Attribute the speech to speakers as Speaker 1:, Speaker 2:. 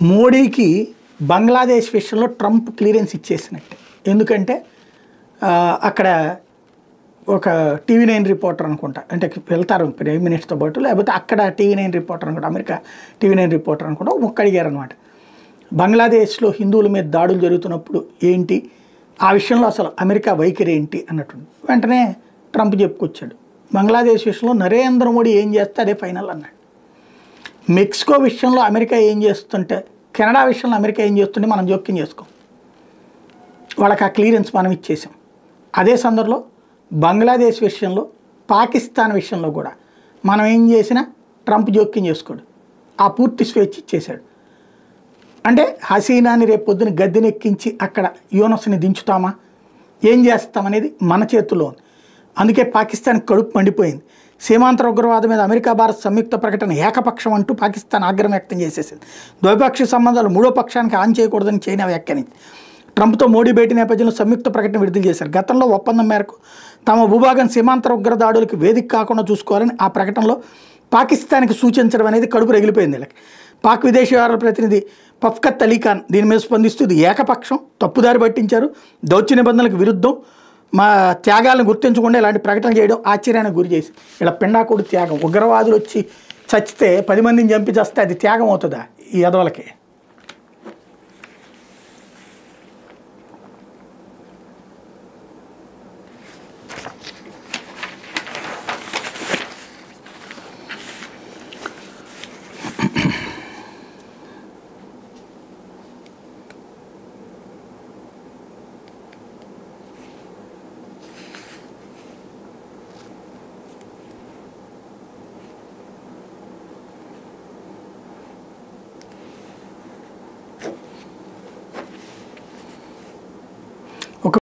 Speaker 1: మోడీకి బంగ్లాదేశ్ విషయంలో Trump clearance ఇచ్చేసినట్టే. ఎందుకంటే అక్కడ ఒక టీవీ9 రిపోర్టర్ అనుకుంటా, అంటే వెళ్తారు ప్రైమ్ మినిస్టర్తో పాటు, లేకపోతే అక్కడ టీవీ9 రిపోర్టర్ అనుకుంటా, అమెరికా టీవీ9 రిపోర్టర్ అనుకుంటా, ఒక్క అడిగారు అనమాట. బంగ్లాదేశ్లో హిందువుల మీద దాడులు జరుగుతున్నప్పుడు ఏంటి, ఆ విషయంలో అసలు అమెరికా వైఖరి ఏంటి అన్నట్టు. వెంటనే ట్రంప్ చెప్పుకొచ్చాడు, బంగ్లాదేశ్ విషయంలో నరేంద్ర మోడీ ఏం చేస్తే అదే ఫైనల్ అన్నాడు. మెక్సికో విషయంలో అమెరికా ఏం చేస్తుంటే, కెనడా విషయంలో అమెరికా ఏం చేస్తుంటే మనం జోక్యం చేసుకోం, వాళ్ళకి ఆ క్లియరెన్స్ మనం ఇచ్చేసాం. అదే సందర్భంలో బంగ్లాదేశ్ విషయంలో, పాకిస్తాన్ విషయంలో కూడా మనం ఏం చేసినా ట్రంప్ జోక్యం చేసుకోడు, ఆ పూర్తి స్వేచ్ఛ ఇచ్చేశాడు. అంటే హసీనాని రేపు పొద్దున గద్దెనెక్కించి అక్కడ యూనస్ని దించుతామా, ఏం చేస్తామనేది మన చేతుల్లో ఉంది. అందుకే పాకిస్తాన్ కడుపు మండిపోయింది. సీమాంతర ఉగ్రవాదం మీద అమెరికా భారత్ సంయుక్త ప్రకటన ఏకపక్షం అంటూ పాకిస్తాన్ ఆగ్రహం వ్యక్తం చేసేసింది. ద్వైపాక్షిక సంబంధాలు మూడో పక్షానికి ఆన్ చేయకూడదని చైనా వ్యాఖ్యానించింది. ట్రంప్తో మోడీ భేటీ నేపథ్యంలో సంయుక్త ప్రకటన విడుదల చేశారు. గతంలో ఒప్పందం మేరకు తమ భూభాగం సీమాంతర ఉగ్రదాడులకు వేదిక కాకుండా చూసుకోవాలని ఆ ప్రకటనలో పాకిస్తాన్కి సూచించడం అనేది కడుపు రగిలిపోయింది వీళ్ళకి. పాక్ విదేశీ వ్యవహారాల ప్రతినిధి పఫ్కత్ అలీ ఖాన్ దీని మీద స్పందిస్తూ ఇది ఏకపక్షం, తప్పుదారి పట్టించారు, దౌత్య నిబంధనలకు విరుద్ధం, మా త్యాగాలను గుర్తించకుండా ఇలాంటి ప్రకటన చేయడం ఆశ్చర్యానికి గురి చేసి ఇలా పిండాకుడు త్యాగం. ఉగ్రవాదులు వచ్చి చచ్చితే 10 మందిని చంపి చేస్తే అది త్యాగం అవుతుందా ఈ ఎదవలకి?